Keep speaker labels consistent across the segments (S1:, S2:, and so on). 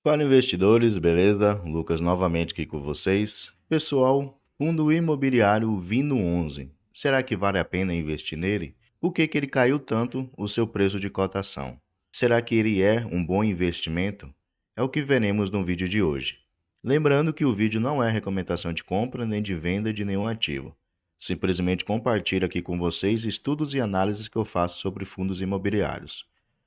S1: Fala investidores, beleza? Lucas novamente aqui com vocês. Pessoal, fundo imobiliário Vino 11. Será que vale a pena investir nele? Por que ele caiu tanto o seu preço de cotação? Será que ele é um bom investimento? É o que veremos no vídeo de hoje. Lembrando que o vídeo não é recomendação de compra nem de venda de nenhum ativo. Simplesmente compartilho aqui com vocês estudos e análises que eu faço sobre fundos imobiliários,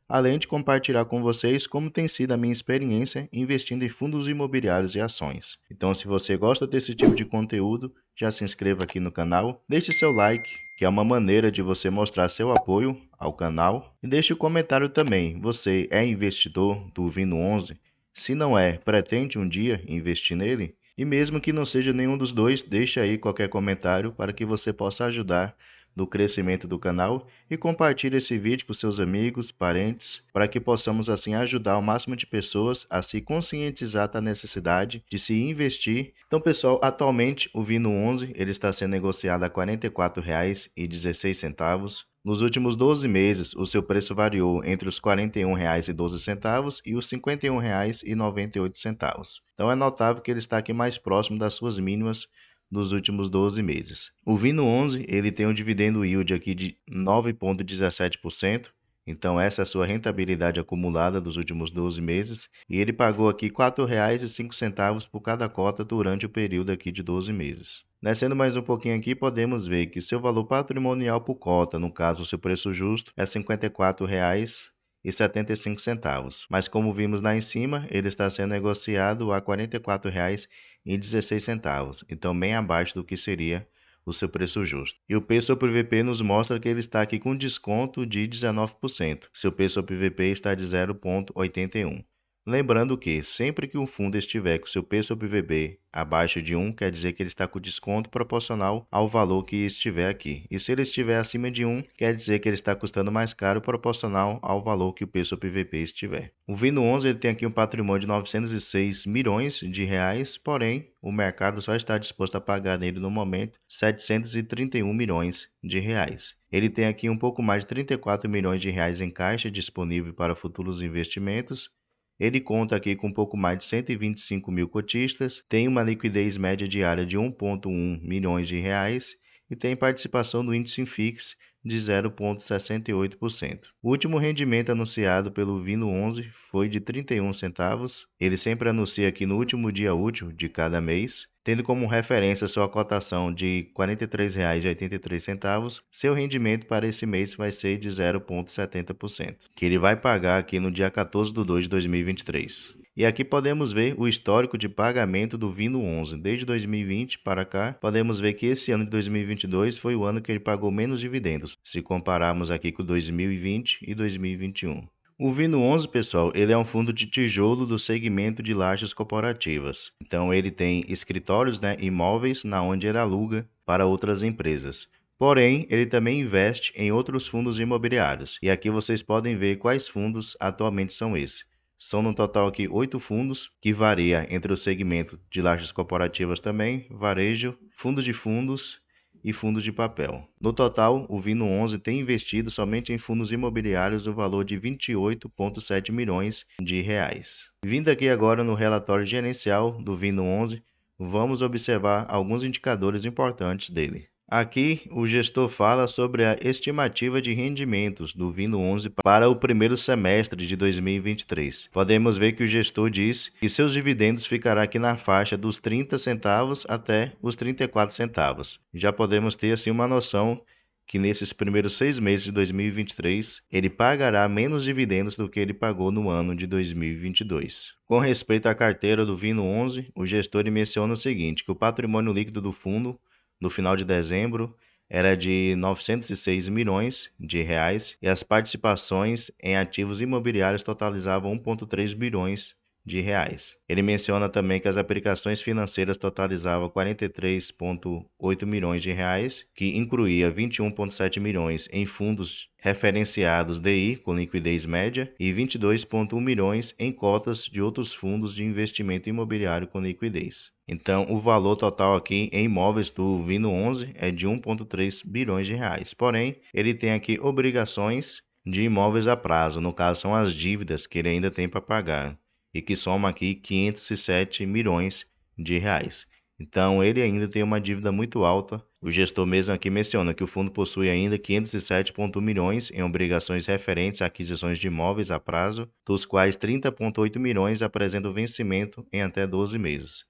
S1: além de compartilhar com vocês como tem sido a minha experiência investindo em fundos imobiliários e ações. Então, se você gosta desse tipo de conteúdo, já se inscreva aqui no canal, deixe seu like, que é uma maneira de você mostrar seu apoio ao canal, e deixe o comentário também. Você é investidor do Vino 11? Se não é, pretende um dia investir nele? E mesmo que não seja nenhum dos dois, deixe aí qualquer comentário para que você possa ajudar no crescimento do canal e compartilhe esse vídeo com seus amigos, parentes, para que possamos assim ajudar o máximo de pessoas a se conscientizar da necessidade de se investir. Então, pessoal, atualmente o Vino 11 ele está sendo negociado a R$ 44,16. Nos últimos 12 meses, o seu preço variou entre os R$ 41,12 e os R$ 51,98. Então é notável que ele está aqui mais próximo das suas mínimas nos últimos 12 meses. O Vino 11 ele tem um dividendo yield aqui de 9,17%. Então essa é a sua rentabilidade acumulada dos últimos 12 meses e ele pagou aqui R$ 4,05 por cada cota durante o período aqui de 12 meses. Descendo mais um pouquinho aqui, podemos ver que seu valor patrimonial por cota, no caso o seu preço justo, é R$ 54,75. Mas como vimos lá em cima, ele está sendo negociado a R$ 44,16, então bem abaixo do que seria o seu preço justo. E o P sobre VP nos mostra que ele está aqui com desconto de 19%. Seu P sobre VP está de 0,81. Lembrando que sempre que um fundo estiver com seu P sobre VB abaixo de 1, quer dizer que ele está com desconto proporcional ao valor que estiver aqui. E se ele estiver acima de 1, quer dizer que ele está custando mais caro proporcional ao valor que o P sobre VP estiver. O Vino 11 ele tem aqui um patrimônio de 906 milhões de reais, porém o mercado só está disposto a pagar nele no momento 731 milhões de reais. Ele tem aqui um pouco mais de 34 milhões de reais em caixa disponível para futuros investimentos. Ele conta aqui com um pouco mais de 125 mil cotistas, tem uma liquidez média diária de 1,1 milhões de reais e tem participação no índice Infix de 0,68%. O último rendimento anunciado pelo Vino 11 foi de 31 centavos. Ele sempre anuncia aqui no último dia útil de cada mês, tendo como referência sua cotação de R$ 43,83, seu rendimento para esse mês vai ser de 0,70%, que ele vai pagar aqui no dia 14 de 2 de 2023. E aqui podemos ver o histórico de pagamento do Vino 11. Desde 2020 para cá, podemos ver que esse ano de 2022 foi o ano que ele pagou menos dividendos, se compararmos aqui com 2020 e 2021. O Vino 11, pessoal, ele é um fundo de tijolo do segmento de lajes corporativas. Então ele tem escritórios, imóveis, na onde ele aluga para outras empresas. Porém, ele também investe em outros fundos imobiliários. E aqui vocês podem ver quais fundos atualmente são esses. São no total aqui 8 fundos, que varia entre o segmento de lajes corporativas também, varejo, fundos de fundos e fundos de papel. No total, o Vino 11 tem investido somente em fundos imobiliários o valor de 28,7 milhões de reais. Vindo aqui agora no relatório gerencial do Vino 11, vamos observar alguns indicadores importantes dele. Aqui, o gestor fala sobre a estimativa de rendimentos do Vino 11 para o primeiro semestre de 2023. Podemos ver que o gestor diz que seus dividendos ficará aqui na faixa dos 30 centavos até os 34 centavos. Já podemos ter assim uma noção que nesses primeiros 6 meses de 2023, ele pagará menos dividendos do que ele pagou no ano de 2022. Com respeito à carteira do Vino 11, o gestor menciona o seguinte, que o patrimônio líquido do fundo no final de dezembro era de 906 milhões de reais e as participações em ativos imobiliários totalizavam 1,3 bilhões de reais. Ele menciona também que as aplicações financeiras totalizavam 43,8 milhões de reais, que incluía 21,7 milhões em fundos referenciados DI com liquidez média e 22,1 milhões em cotas de outros fundos de investimento imobiliário com liquidez. Então, o valor total aqui em imóveis do Vino 11 é de 1,3 bilhões de reais. Porém, ele tem aqui obrigações de imóveis a prazo, no caso são as dívidas que ele ainda tem para pagar. e que soma aqui 507 milhões de reais. Então, ele ainda tem uma dívida muito alta. O gestor mesmo aqui menciona que o fundo possui ainda 507,1 milhões em obrigações referentes a aquisições de imóveis a prazo, dos quais 30,8 milhões apresentam vencimento em até 12 meses.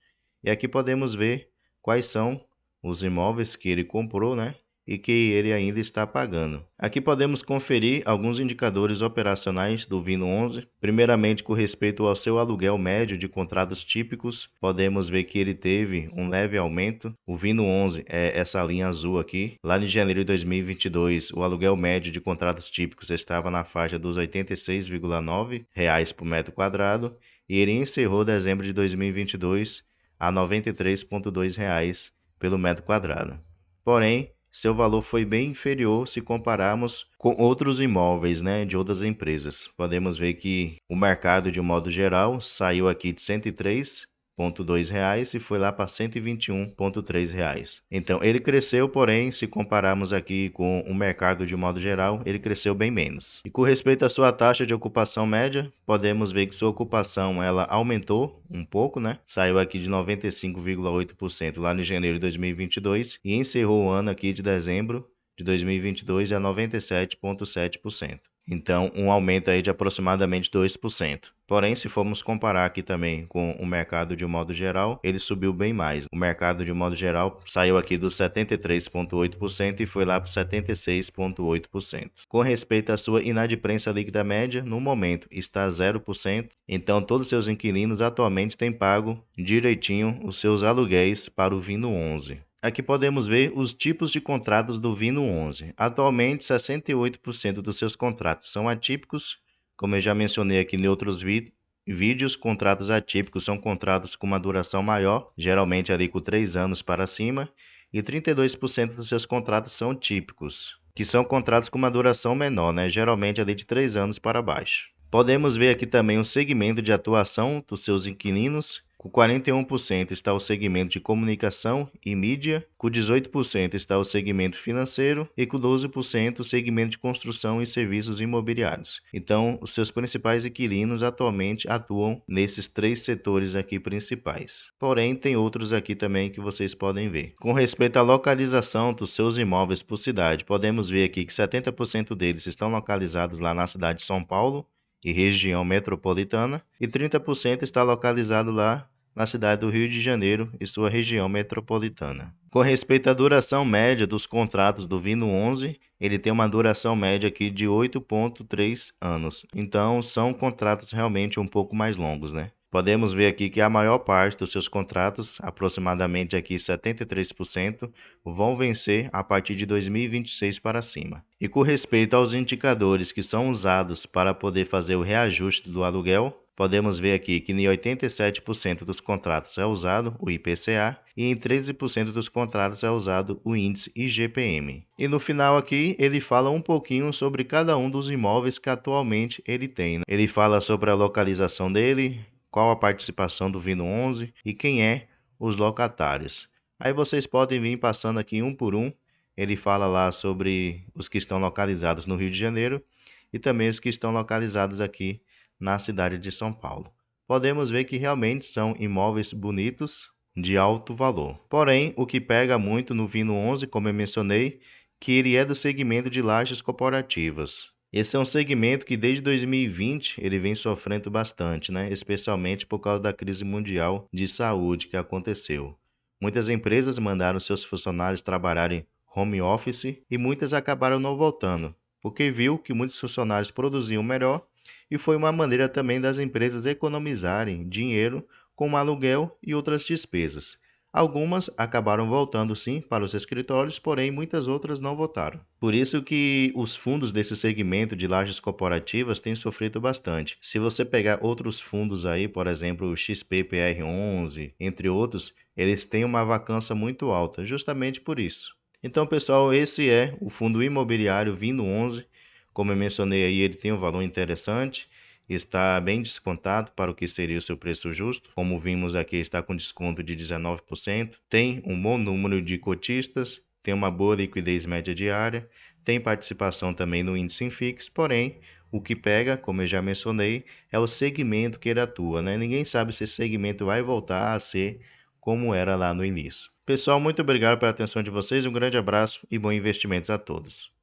S1: E aqui podemos ver quais são os imóveis que ele comprou, né? E que ele ainda está pagando. Aqui podemos conferir alguns indicadores operacionais do Vino 11. Primeiramente, com respeito ao seu aluguel médio de contratos típicos, podemos ver que ele teve um leve aumento. O Vino 11 é essa linha azul aqui. Lá em janeiro de 2022, o aluguel médio de contratos típicos estava na faixa dos R$ 86,9 por metro quadrado e ele encerrou dezembro de 2022 a R$ 93,2 pelo metro quadrado. Porém, seu valor foi bem inferior se compararmos com outros imóveis, né, de outras empresas. Podemos ver que o mercado, de um modo geral, saiu aqui de R$ 103,2 e foi lá para R$ 121,3. Então, ele cresceu, porém, se compararmos aqui com o mercado de um modo geral, ele cresceu bem menos. E com respeito à sua taxa de ocupação média, podemos ver que sua ocupação ela aumentou um pouco, né? Saiu aqui de 95,8% lá em janeiro de 2022 e encerrou o ano aqui de dezembro de 2022 a 97,7%. Então, um aumento aí de aproximadamente 2%. Porém, se formos comparar aqui também com o mercado de um modo geral, ele subiu bem mais. O mercado de um modo geral saiu aqui dos 73,8% e foi lá para 76,8%. Com respeito à sua inadimplência líquida média, no momento está 0%. Então, todos os seus inquilinos atualmente têm pago direitinho os seus aluguéis para o Vino 11. Aqui podemos ver os tipos de contratos do Vino 11. Atualmente, 68% dos seus contratos são atípicos. Como eu já mencionei aqui em outros vídeos, contratos atípicos são contratos com uma duração maior, geralmente ali com 3 anos para cima, e 32% dos seus contratos são típicos, que são contratos com uma duração menor, né? Geralmente ali de 3 anos para baixo. Podemos ver aqui também o segmento de atuação dos seus inquilinos. Com 41% está o segmento de comunicação e mídia, com 18% está o segmento financeiro e com 12% o segmento de construção e serviços imobiliários. Então, os seus principais inquilinos atualmente atuam nesses 3 setores aqui principais. Porém, tem outros aqui também que vocês podem ver. Com respeito à localização dos seus imóveis por cidade, podemos ver aqui que 70% deles estão localizados lá na cidade de São Paulo e região metropolitana, e 30% está localizado lá na cidade do Rio de Janeiro e sua região metropolitana. Com respeito à duração média dos contratos do Vino 11, ele tem uma duração média aqui de 8,3 anos. Então, são contratos realmente um pouco mais longos, né? Podemos ver aqui que a maior parte dos seus contratos, aproximadamente aqui 73%, vão vencer a partir de 2026 para cima. E com respeito aos indicadores que são usados para poder fazer o reajuste do aluguel, podemos ver aqui que em 87% dos contratos é usado o IPCA e em 13% dos contratos é usado o índice IGPM. E no final aqui ele fala um pouquinho sobre cada um dos imóveis que atualmente ele tem, né? Ele fala sobre a localização dele, qual a participação do Vino 11 e quem é os locatários. Aí vocês podem vir passando aqui um por um. Ele fala lá sobre os que estão localizados no Rio de Janeiro e também os que estão localizados aqui na cidade de São Paulo. Podemos ver que realmente são imóveis bonitos, de alto valor. Porém, o que pega muito no Vino 11, como eu mencionei, que ele é do segmento de lajes corporativas. Esse é um segmento que desde 2020 ele vem sofrendo bastante, né? Especialmente por causa da crise mundial de saúde que aconteceu. Muitas empresas mandaram seus funcionários trabalharem home office e muitas acabaram não voltando, porque viu que muitos funcionários produziam melhor e foi uma maneira também das empresas economizarem dinheiro com aluguel e outras despesas. Algumas acabaram voltando sim para os escritórios, porém muitas outras não voltaram. Por isso que os fundos desse segmento de lajes corporativas têm sofrido bastante. Se você pegar outros fundos aí, por exemplo, o XPPR11, entre outros, eles têm uma vacância muito alta, justamente por isso. Então, pessoal, esse é o fundo imobiliário Vino 11. Como eu mencionei aí, ele tem um valor interessante. Está bem descontado para o que seria o seu preço justo. Como vimos aqui, está com desconto de 19%. Tem um bom número de cotistas, tem uma boa liquidez média diária, tem participação também no índice Infix, porém, O que pega, como eu já mencionei, é o segmento que ele atua, né? Ninguém sabe se esse segmento vai voltar a ser como era lá no início. Pessoal, muito obrigado pela atenção de vocês, um grande abraço e bons investimentos a todos.